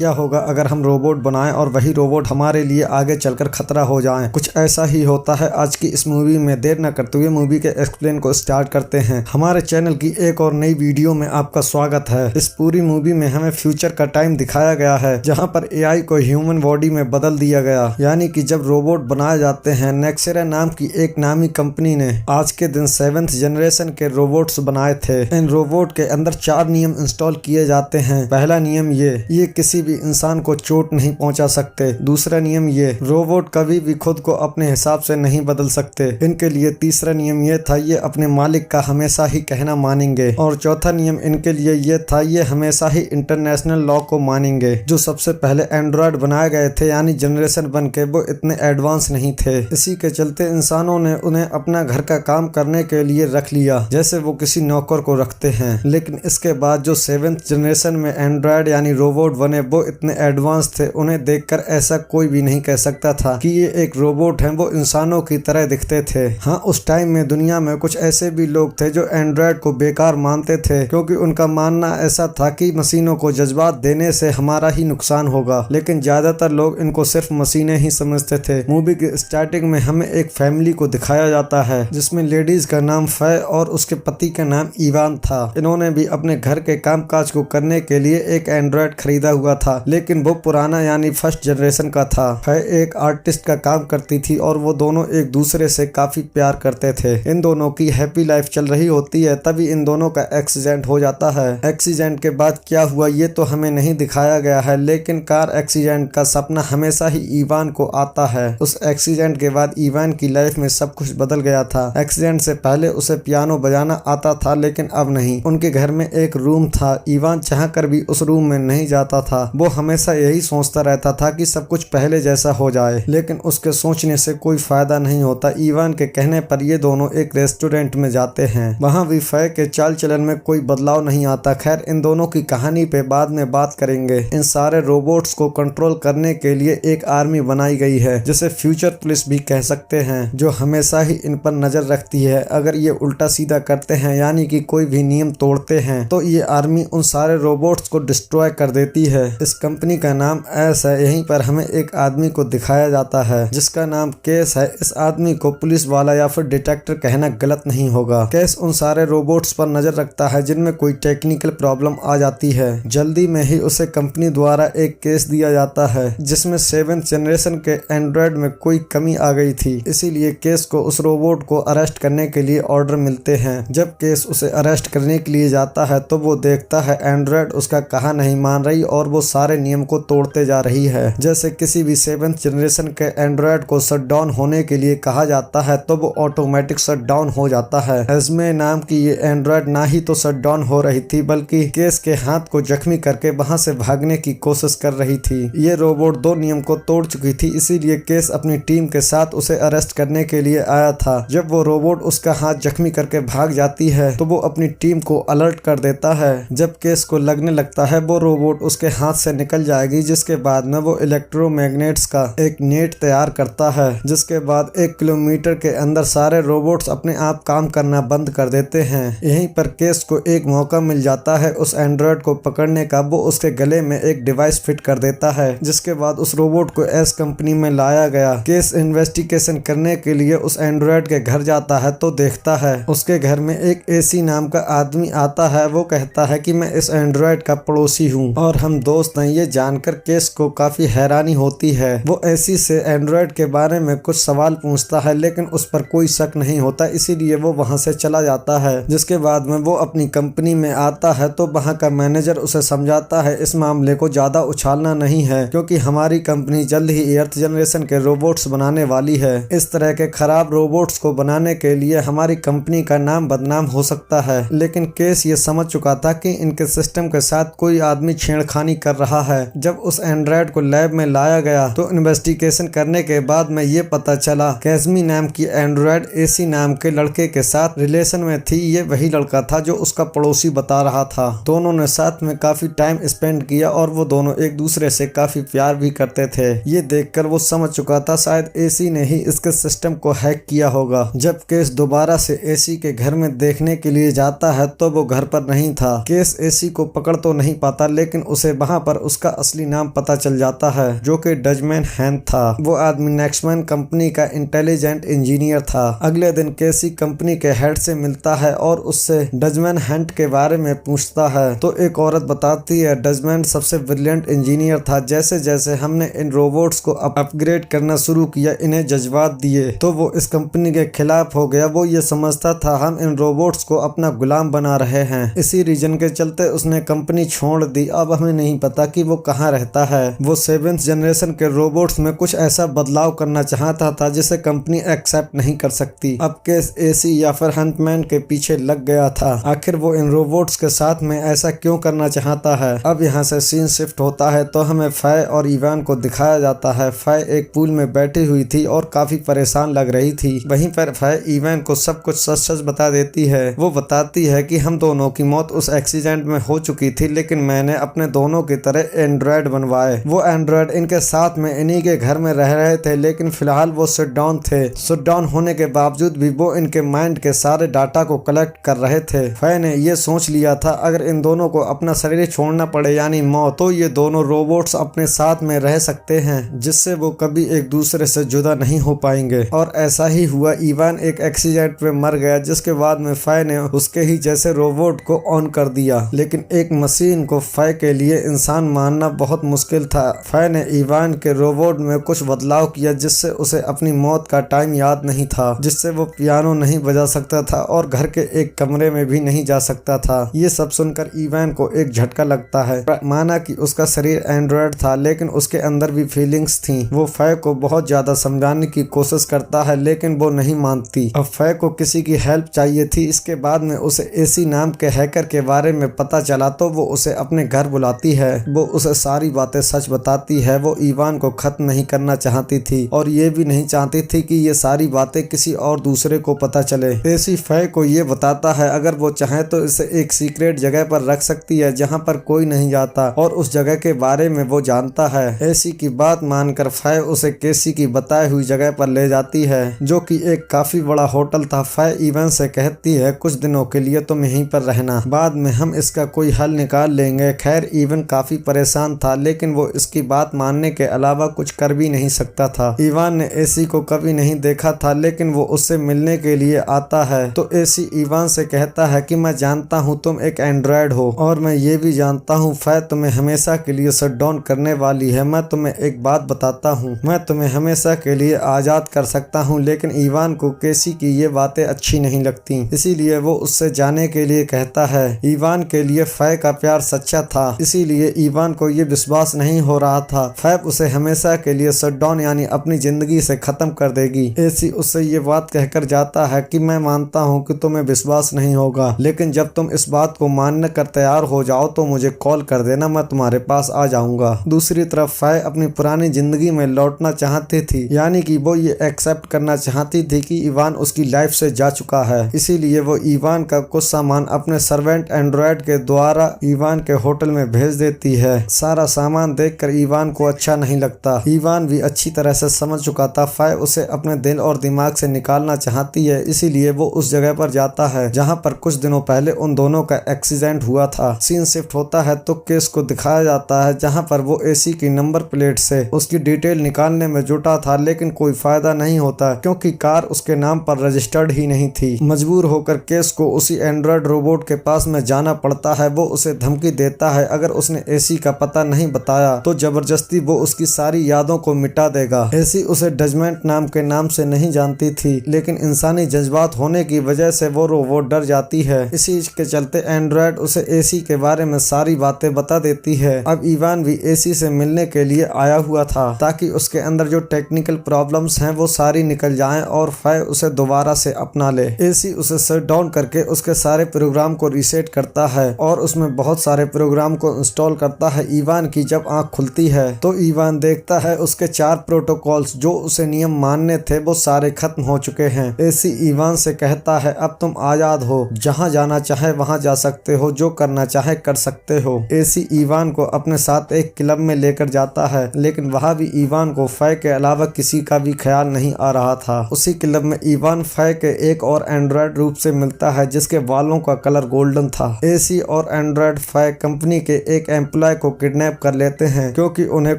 क्या होगा अगर हम रोबोट बनाएं और वही रोबोट हमारे लिए आगे चलकर खतरा हो जाएं। कुछ ऐसा ही होता है आज की इस मूवी में। देर न करते हुए मूवी के एक्सप्लेन को स्टार्ट करते हैं। हमारे चैनल की एक और नई वीडियो में आपका स्वागत है। इस पूरी मूवी में हमें फ्यूचर का टाइम दिखाया गया है, जहां पर एआई को ह्यूमन बॉडी में बदल दिया गया। यानी कि जब रोबोट बनाए जाते हैं, नेक्सेरा नाम की एक नामी कंपनी ने आज के दिन 7th जनरेशन के रोबोट्स बनाए थे। इन रोबोट के अंदर 4 नियम इंस्टॉल किए जाते हैं। पहला नियम ये किसी भी इंसान को चोट नहीं पहुंचा सकते। दूसरा नियम ये, रोबोट कभी भी खुद को अपने हिसाब से नहीं बदल सकते। इनके लिए तीसरा नियम ये था, ये अपने मालिक का हमेशा ही कहना मानेंगे। और चौथा नियम इनके लिए ये था, ये हमेशा ही इंटरनेशनल लॉ को मानेंगे। जो सबसे पहले एंड्रॉयड बनाए गए थे यानी जनरेशन 1 के, वो इतने एडवांस नहीं थे। इसी के चलते इंसानों ने उन्हें अपना घर का काम करने के लिए रख लिया, जैसे वो किसी नौकर को रखते हैं। लेकिन इसके बाद जो 7th जनरेशन में एंड्रॉयड यानी रोबोट बने, वो इतने एडवांस थे, उन्हें देखकर ऐसा कोई भी नहीं कह सकता था कि ये एक रोबोट है। वो इंसानों की तरह दिखते थे। हाँ, उस टाइम में दुनिया में कुछ ऐसे भी लोग थे जो एंड्रॉयड को बेकार मानते थे, क्योंकि उनका मानना ऐसा था कि मशीनों को जज्बात देने से हमारा ही नुकसान होगा। लेकिन ज्यादातर लोग इनको सिर्फ मशीनें ही समझते थे। मूवी की स्टार्टिंग में हमें एक फैमिली को दिखाया जाता है, जिसमें लेडीज का नाम फै और उसके पति का नाम इवान था। इन्होंने भी अपने घर के कामकाज को करने के लिए एक एंड्रॉयड खरीदा हुआ था, लेकिन वो पुराना यानी फर्स्ट जनरेशन का था। फै एक आर्टिस्ट का काम करती थी और वो दोनों एक दूसरे से काफी प्यार करते थे। इन दोनों की हैप्पी लाइफ चल रही होती है, तभी इन दोनों का एक्सीडेंट हो जाता है। एक्सीडेंट के बाद क्या हुआ ये तो हमें नहीं दिखाया गया है, लेकिन कार एक्सीडेंट का सपना हमेशा ही इवान को आता है। उस एक्सीडेंट के बाद इवान की लाइफ में सब कुछ बदल गया था। एक्सीडेंट से पहले उसे पियानो बजाना आता था, लेकिन अब नहीं। उनके घर में एक रूम था, इवान चाहकर भी उस रूम में नहीं जाता था। वो हमेशा यही सोचता रहता था कि सब कुछ पहले जैसा हो जाए, लेकिन उसके सोचने से कोई फायदा नहीं होता। इवान के कहने पर ये दोनों एक रेस्टोरेंट में जाते हैं। वहाँ भी फै के चाल चलन में कोई बदलाव नहीं आता। खैर, इन दोनों की कहानी पे बाद में बात करेंगे। इन सारे रोबोट्स को कंट्रोल करने के लिए एक आर्मी बनाई गई है, जिसे फ्यूचर पुलिस भी कह सकते हैं, जो हमेशा ही इन पर नजर रखती है। अगर ये उल्टा सीधा करते हैं यानी कि कोई भी नियम तोड़ते हैं, तो ये आर्मी उन सारे रोबोट्स को डिस्ट्रॉय कर देती है। इस कंपनी का नाम एस है। यहीं पर हमें एक आदमी को दिखाया जाता है जिसका नाम केस है। इस आदमी को पुलिस वाला या फिर डिटेक्टर कहना गलत नहीं होगा। केस उन सारे रोबोट्स पर नजर रखता है जिनमें कोई टेक्निकल प्रॉब्लम आ जाती है। जल्दी में ही उसे कंपनी द्वारा एक केस दिया जाता है, जिसमें 7th जनरेशन के एंड्रॉयड में कोई कमी आ गई थी। इसीलिए केस को उस रोबोट को अरेस्ट करने के लिए ऑर्डर मिलते हैं। जब केस उसे अरेस्ट करने के लिए जाता है, तो वो देखता है एंड्रॉयड उसका कहा नहीं मान रही और वो सारे नियम को तोड़ते जा रही है। जैसे किसी भी 7th जनरेशन के एंड्रॉयड को शट डाउन होने के लिए कहा जाता है, तो वो ऑटोमेटिक शट डाउन हो जाता है। एस्मे नाम की ये एंड्रॉयड ना ही तो शट डाउन हो रही थी, बल्कि केस के हाथ को जख्मी करके वहां से भागने की कोशिश कर रही थी। ये रोबोट 2 नियम को तोड़ चुकी थी, इसीलिए केस अपनी टीम के साथ उसे अरेस्ट करने के लिए आया था। जब वो रोबोट उसका हाथ जख्मी करके भाग जाती है, तो वो अपनी टीम को अलर्ट कर देता है। जब केस को लगने लगता है वो रोबोट उसके हाथ से निकल जाएगी, जिसके बाद में वो इलेक्ट्रोमैग्नेट्स का एक नेट तैयार करता है। जिसके बाद 1 किलोमीटर के अंदर सारे रोबोट्स अपने आप काम करना बंद कर देते हैं। यहीं पर केस को एक मौका मिल जाता है उस एंड्रॉयड को पकड़ने का। वो उसके गले में एक डिवाइस फिट कर देता है, जिसके बाद उस रोबोट को एस कंपनी में लाया गया। केस इन्वेस्टिगेशन करने के लिए उस एंड्रॉयड के घर जाता है, तो देखता है उसके घर में एक एसी नाम का आदमी आता है। वो कहता है कि मैं इस एंड्रॉयड का पड़ोसी हूँ और हम दोस्त हैं। ये जानकर केस को काफी हैरानी होती है। वो एसी से एंड्रॉयड के बारे में कुछ सवाल पूछता है, लेकिन उस पर कोई शक नहीं होता, इसीलिए वो वहां से चला जाता है। जिसके बाद में वो अपनी कंपनी में आता है, तो वहां का मैनेजर उसे समझाता है इस मामले को ज्यादा उछालना नहीं है, क्योंकि हमारी कंपनी जल्द ही 8th जनरेशन के रोबोट्स बनाने वाली है। इस तरह के खराब रोबोट्स को बनाने के लिए हमारी कंपनी का नाम बदनाम हो सकता है। लेकिन केस ये समझ चुका था कि इनके सिस्टम के साथ कोई आदमी छेड़खानी कर रहा है। जब उस एंड्रॉयड को लैब में लाया गया, तो इन्वेस्टिगेशन करने के बाद में ये पता चला कैस्मी नाम की एंड्रॉयड एसी नाम के लड़के के साथ रिलेशन में थी। ये वही लड़का था जो उसका पड़ोसी बता रहा था। दोनों ने साथ में काफी टाइम स्पेंड किया और वो दोनों एक दूसरे से काफी प्यार भी करते थे। ये देखकर वो समझ चुका था शायद एसी ने ही इसके सिस्टम को हैक किया होगा। जब केस दोबारा से एसी के घर में देखने के लिए जाता है, तो वो घर पर नहीं था। केस एसी को पकड़ तो नहीं पाता, लेकिन उसे वहां पर उसका असली नाम पता चल जाता है, जो कि डजमैन हैन था। वो आदमी नेक्समैन कंपनी का इंटेलिजेंट इंजीनियर था। अगले दिन केसी कंपनी के हेड से मिलता है और उससे डजमैन हंट के बारे में पूछता है, तो एक औरत बताती है डजमैन सबसे ब्रिलियंट इंजीनियर था। जैसे जैसे हमने इन रोबोट्स को अपग्रेड करना शुरू किया, इन्हें जज्बात दिए, तो वो इस कंपनी के खिलाफ हो गया। वो ये समझता था हम इन रोबोट्स को अपना गुलाम बना रहे हैं। इसी रीजन के चलते उसने कंपनी छोड़ दी। अब हमें नहीं पता कि वो कहाँ रहता है। वो 7th जनरेशन के रोबोट्स में कुछ ऐसा बदलाव करना चाहता था जिसे कंपनी एक्सेप्ट नहीं कर सकती। अब केस एसी या फिर हंटमैन के पीछे लग गया था। आखिर वो इन रोबोट्स के साथ में ऐसा क्यों करना चाहता है। अब यहाँ से सीन शिफ्ट होता है तो हमें फाय और इवान को दिखाया जाता है। फाय एक पूल में बैठी हुई थी और काफी परेशान लग रही थी। वहीं पर फाय इवान को सब कुछ सच सच बता देती है। वो बताती है कि हम दोनों की मौत उस एक्सीडेंट में हो चुकी थी, लेकिन मैंने अपने दोनों की तरह एंड्रॉयड बनवाए। वो एंड्रॉयड इनके साथ में इन्हीं के घर में रह रहे थे, लेकिन फिलहाल वो शट डाउन थे। शट डाउन होने के बावजूद भी वो इनके माइंड के सारे डाटा को कलेक्ट कर रहे थे। फाय ने ये सोच लिया था अगर इन दोनों को अपना शरीर छोड़ना पड़े यानी मौत, तो ये दोनों रोबोट्स अपने साथ में रह सकते हैं, जिससे वो कभी एक दूसरे से जुदा नहीं हो पाएंगे। और ऐसा ही हुआ। इवान एक एक्सीडेंट में मर गया, जिसके बाद में फाय ने उसके ही जैसे रोबोट को ऑन कर दिया। लेकिन एक मशीन को फाय के लिए इंसान मानना बहुत मुश्किल था। फाय ने इवान के रोबोट में कुछ बदलाव किया, जिससे उसे अपनी मौत का टाइम याद नहीं था, जिससे वो पियानो नहीं बजा सकता था और घर के एक कमरे में भी नहीं जा सकता था। ये सब सुनकर इवान को एक झटका लगता है। माना कि उसका शरीर एंड्रॉयड था, लेकिन उसके अंदर भी फीलिंग्स थी। वो फाय को बहुत ज्यादा समझाने की कोशिश करता है, लेकिन वो नहीं मानती। अब फाय को किसी की हेल्प चाहिए थी। इसके बाद में उसे एसी नाम के हैकर के बारे में पता चला, तो वो उसे अपने घर बुलाती है। वो उसे सारी बातें सच बताती है। वो इवान को खत्म नहीं करना चाहती थी और ये भी नहीं चाहती थी कि ये सारी बातें किसी और दूसरे को पता चले। एसी फाय को ये बताता है अगर वो चाहे तो इसे एक सीक्रेट जगह पर रख सकती है जहाँ पर कोई नहीं जाता, और उस जगह के बारे में वो जानता है। एसी की बात मानकर फाय उसे केसी की बताई हुई जगह पर ले जाती है, जो कि एक काफी बड़ा होटल था। फाय इवान से कहती है कुछ दिनों के लिए तुम यहीं पर रहना, बाद में हम इसका कोई हल निकाल लेंगे। खैर इवान काफी परेशान था, लेकिन वो इसकी बात मानने के अलावा कुछ कर भी नहीं सकता था। इवान ने एसी को कभी नहीं देखा था, लेकिन वो उससे मिलने के लिए आता है। तो एसी इवान से कहता है कि मैं जानता हूँ तुम एक एंड्रॉयड हो, और मैं ये भी जानता हूँ फाय तुम्हें हमेशा के लिए शट डाउन करने वाली है। मैं तुम्हें एक बात बताता हूँ, मैं तुम्हें हमेशा के लिए आजाद कर सकता हूँ। लेकिन इवान को केसी की ये बातें अच्छी नहीं लगती, इसीलिए वो उससे जाने के लिए कहता है। इवान के लिए फाय का प्यार सच्चा था, इसीलिए इवान को ये विश्वास नहीं हो रहा था फाय उसे हमेशा के लिए शट डाउन यानी अपनी जिंदगी से खत्म कर देगी। एसी उससे ये बात कहकर जाता है कि मैं मानता हूँ कि तुम्हें विश्वास नहीं होगा, लेकिन जब तुम इस बात को मानने कर तैयार हो जाओ तो मुझे कॉल कर देना, मैं तुम्हारे पास आ जाऊंगा। दूसरी तरफ फाय अपनी पुरानी जिंदगी में लौटना चाहती थी, यानी कि वो ये एक्सेप्ट करना चाहती थी कि इवान उसकी लाइफ से जा चुका है। इसीलिए वो इवान का कुछ सामान अपने सर्वेंट एंड्रॉयड के द्वारा इवान के होटल में भेज देती है। सारा सामान देखकर इवान को अच्छा नहीं लगता। इवान भी अच्छी तरह से समझ चुका था फाय उसे अपने दिल और दिमाग से निकालना चाहती है, इसीलिए वो उस जगह पर जाता है जहां पर कुछ दिनों पहले उन दोनों का एक्सीडेंट हुआ था। सीन शिफ्ट होता है तो केस को दिखाया जाता है, जहां पर वो एसी की नंबर प्लेट से उसकी डिटेल निकालने में जुटा था, लेकिन कोई फायदा नहीं होता क्योंकि कार उसके नाम पर रजिस्टर्ड ही नहीं थी। मजबूर होकर केस को उसी एंड्रॉयड रोबोट के पास में जाना पड़ता है। वो उसे धमकी देता है अगर उसने एसी का पता नहीं बताया तो जबरदस्ती वो उसकी सारी यादों को मिटा देगा। एसी उसे डजमेंट नाम के नाम से नहीं जानती थी, लेकिन इंसानी जज्बात होने की वजह से वो रोबोट डर जाती है। इसी के चलते एंड्रॉयड उसे एसी के बारे में सारी बातें बता देती है। अब इवान भी एसी से मिलने के लिए आया हुआ था ताकि उसके अंदर जो टेक्निकल प्रॉब्लम्स हैं वो सारी निकल जाएं और फाय उसे दोबारा से अपना ले। एसी उसे शट डाउन करके उसके सारे प्रोग्राम को रीसेट करता है और उसमें बहुत सारे प्रोग्राम को इंस्टॉल करता है। इवान की जब आंख खुलती है तो इवान देखता है उसके 4 प्रोटोकॉल्स जो उसे नियम मानने थे वो सारे खत्म हो चुके हैं। एसी इवान से कहता है अब तुम आजाद हो, जहां जाना चाहे वहां जा सकते हो, जो करना चाहे कर सकते हो। एसी इवान को अपने साथ एक क्लब में लेकर जाता है, लेकिन वहां भी इवान को फाय के अलावा किसी का भी ख्याल नहीं आ रहा था। उसी क्लब में इवान फाय के एक और एंड्रॉयड रूप से मिलता है जिसके बालों का कलर गोल्डन था। एसी और एंड्रॉयड फाय कंपनी के एक एम्प्लॉय को किडनैप कर लेते हैं क्योंकि उन्हें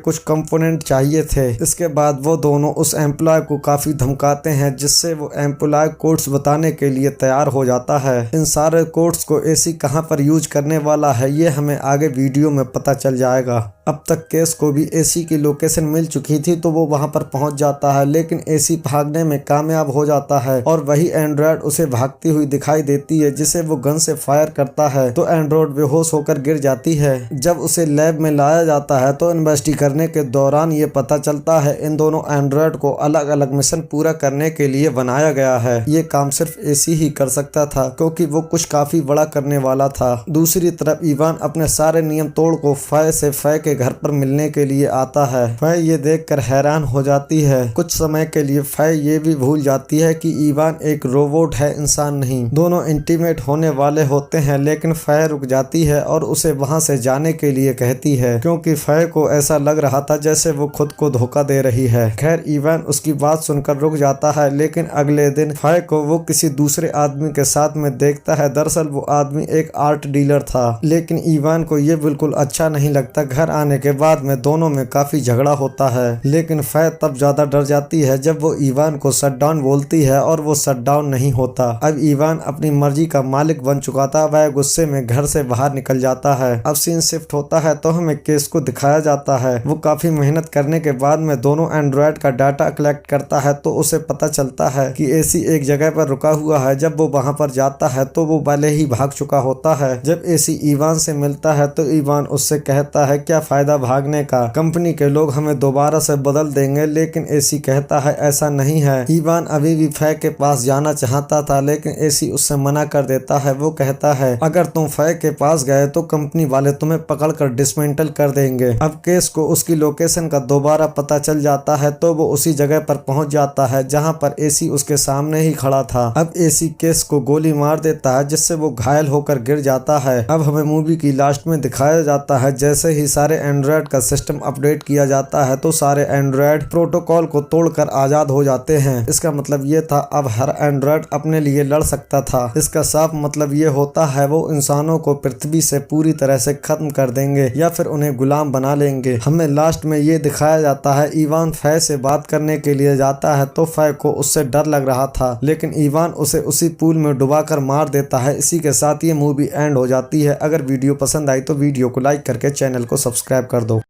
कुछ कंपोनेंट चाहिए थे। इसके बाद वो दोनों उस एम्प्लॉय को काफी धमकाते हैं, जिससे वो एम्प्लॉय कोड्स बताने के लिए तैयार हो जाता है। इन सारे कोड्स को एसी कहां पर यूज करने वाला है ये हमें आगे वीडियो में पता चल जाएगा। अब तक केस को भी एसी की लोकेशन मिल चुकी थी तो वो वहां पर पहुंच जाता है, लेकिन एसी भागने में कामयाब हो जाता है और वही एंड्रॉयड उसे भागती हुई दिखाई देती है, जिसे वो गन से फायर करता है तो एंड्रॉयड बेहोश होकर गिर जाती है। जब उसे लैब में लाया जाता है तो इन्वेस्टिगेशन करने के दौरान ये पता चलता है इन दोनों एंड्रॉयड को अलग अलग मिशन पूरा करने के लिए बनाया गया है। ये काम सिर्फ एसी ही कर सकता था क्योंकि वो कुछ काफी बड़ा करने वाला था। दूसरी तरफ इवान अपने सारे नियम तोड़ को फै से फै के घर पर मिलने के लिए आता है। फै ये देखकर हैरान हो जाती है। कुछ समय के लिए फै ये भी भूल जाती है कि इवान एक रोबोट है, इंसान नहीं। दोनों इंटीमेट होने वाले होते हैं, लेकिन फै रुक जाती है और उसे वहां से जाने के लिए कहती है क्योंकि फै को ऐसा लग रहा था जैसे वो खुद को धोखा दे रही है। खैर इवान उसकी बात सुनकर रुक जाता है, लेकिन अगले दिन फै को वो किसी दूसरे आदमी के साथ में देखता है। दरअसल वो आदमी एक आर्ट डीलर था, लेकिन इवान को ये बिल्कुल अच्छा नहीं लगता। घर आने के बाद में दोनों में काफी झगड़ा होता है, लेकिन फै तब ज्यादा डर जाती है जब वो इवान को शट डाउन बोलती है और वो शट डाउन नहीं होता। अब इवान अपनी मर्जी का मालिक बन चुका था। वह गुस्से में घर से बाहर निकल जाता है। अब सीन शिफ्ट होता है तो हमें केस को दिखाया जाता है। वो काफी मेहनत करने के बाद में दोनों एंड्रॉयड का डाटा कलेक्ट करता है तो उसे पता चलता है कि एसी एक जगह पर रुका हुआ है। जब वो वहां पर जाता है तो वो पहले ही भाग चुका होता है। जब एसी इवान से मिलता है तो इवान उससे कहता है क्या फायदा भागने का, कंपनी के लोग हमें दोबारा से बदल देंगे। लेकिन एसी कहता है ऐसा नहीं है। इवान अभी भी फै के पास जाना चाहता था, लेकिन एसी उससे मना कर देता है। वो कहता है अगर तुम फै के पास गए तो कंपनी वाले तुम्हें पकड़कर डिसमेंटल कर देंगे। अब केस को उसकी लोकेशन का दोबारा पता चल जाता है तो वो उसी जगह पर पहुंच जाता है जहां पर एसी उसके सामने ही खड़ा था। अब एसी केस को गोली मार देता है, जिससे वो घायल होकर गिर जाता है। अब हमें मूवी की लास्ट में दिखाया जाता है जैसे ही सारे एंड्रॉयड का सिस्टम अपडेट किया जाता है तो सारे एंड्रॉयड प्रोटोकॉल को तोड़कर आजाद हो जाते हैं। इसका मतलब ये था अब हर एंड्रॉयड अपने लिए लड़ सकता था। इसका साफ मतलब ये होता है वो इंसानों को पृथ्वी से पूरी तरह से खत्म कर देंगे या फिर उन्हें गुलाम बना लेंगे। हमें लास्ट में ये दिखाया जाता है इवान फै से बात करने के लिए जाता है तो फै को उससे डर लग रहा था, लेकिन इवान उसे उसी पूल में डुबाकर मार देता है। इसी के साथ ये मूवी एंड हो जाती है। अगर वीडियो पसंद आई तो वीडियो को लाइक करके चैनल को सब्सक्राइब कर दो।